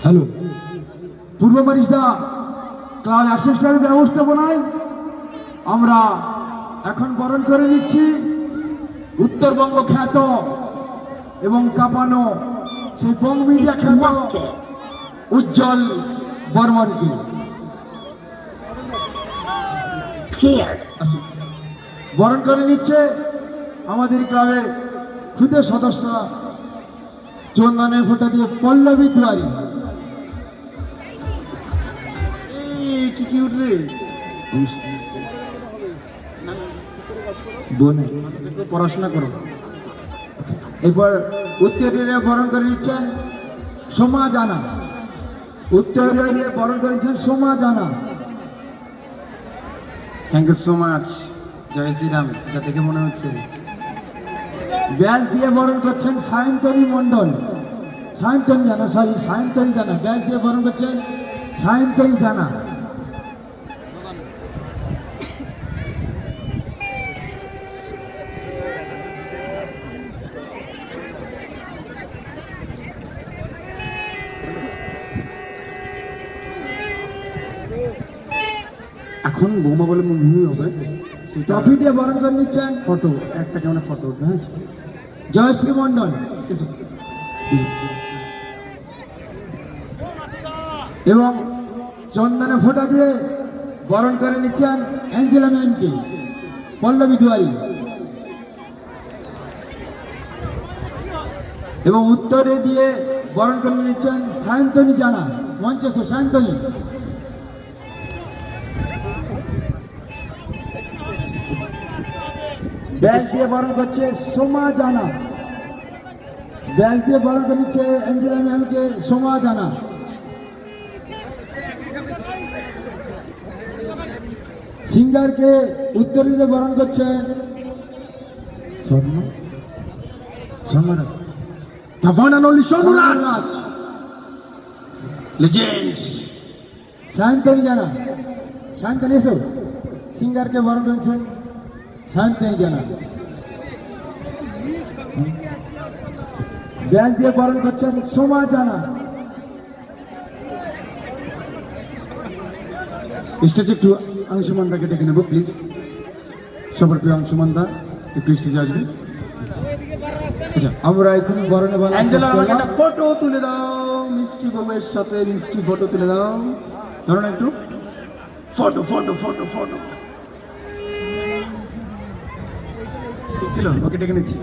Hello, পূর্ব Marishda club assistant ব্যবস্থাপনায় আমরা এখন বরণ করে নিচ্ছি উত্তরবঙ্গ খ্যাত এবং কাঁপানো সেই বঙ্গ মিডিয়া খ্যাত উজ্জ্বল বর্মনকে। বরণ করে নিচ্ছে আমাদের ক্লাবের ক্ষুদে সদস্য চন্দনের ফোঁটা দিয়ে পল্লবী দুয়ারি। কি উঠলে পড়াশোনা করো। এরপর উত্তরীয় বরণ করে নিচ্ছেন সোমা জানা। উত্তরীয় বরণ করে নিচ্ছেন Soma Jana. Thank you so much. জয় শ্রীরাম। যা থেকে মনে হচ্ছে ব্যাস দিয়ে বরণ করছেন সায়ন্তনী মণ্ডল। সায়ন্তনী জানা, সরি সায়ন্তনী জানা। ব্যাস দিয়ে বরণ করছেন সায়ন্তনী জানা। এখন বৌমা বলে মুভি হবে, ট্রফি দিয়ে বরণ করে নিচ্ছেন ফটো একটা কেমন ফটো উঠবে। হ্যাঁ, জয়শ্রী মণ্ডল এবং চন্দনে ফোঁটা দিয়ে বরণ করে নিচ্ছেন অ্যাঞ্জেলা ম্যামকে, পল্লবী দুয়ারি। এবং উত্তরে দিয়ে বরণ করে নিচ্ছেন সায়ন্তনী জানা। মঞ্চে আছে সায়ন্তনী। ব্যাস দিয়ে বরণ করছে সোমা জানা। ব্যাস দিয়ে বরণ করে নিচ্ছে অ্যাঞ্জেলা ম্যামকে সোমা জানা। সিঙ্গারকে উত্তর দিতে বরণ করছে স্বর্ণরাজ। The one and only Shonuraj. Legends. Sayantani জানা। সায়ন্তনী এসো। সিঙ্গারকে বরণ করছেন সায়ন্তনী জানা। ব্যাস দিয়ে বরণ করছেন সোমা জানা। স্টেজে একটু অংশুমান দাকে ডেকে নেবো প্লিজ। সবার প্রিয় অংশুমান দা একটু স্টেজে আসবে। আচ্ছা, আমরা এখানে বরণে বলা অ্যাঞ্জেলা আমাকে একটা ফটো তুলে দাও, মিষ্টি বউয়ের সাথে মিষ্টি ফটো তুলে দাও। ধরো না একটু ফটো ফটো ফটো ফটো ছিল। ওকে ডেকে নিচ্ছি।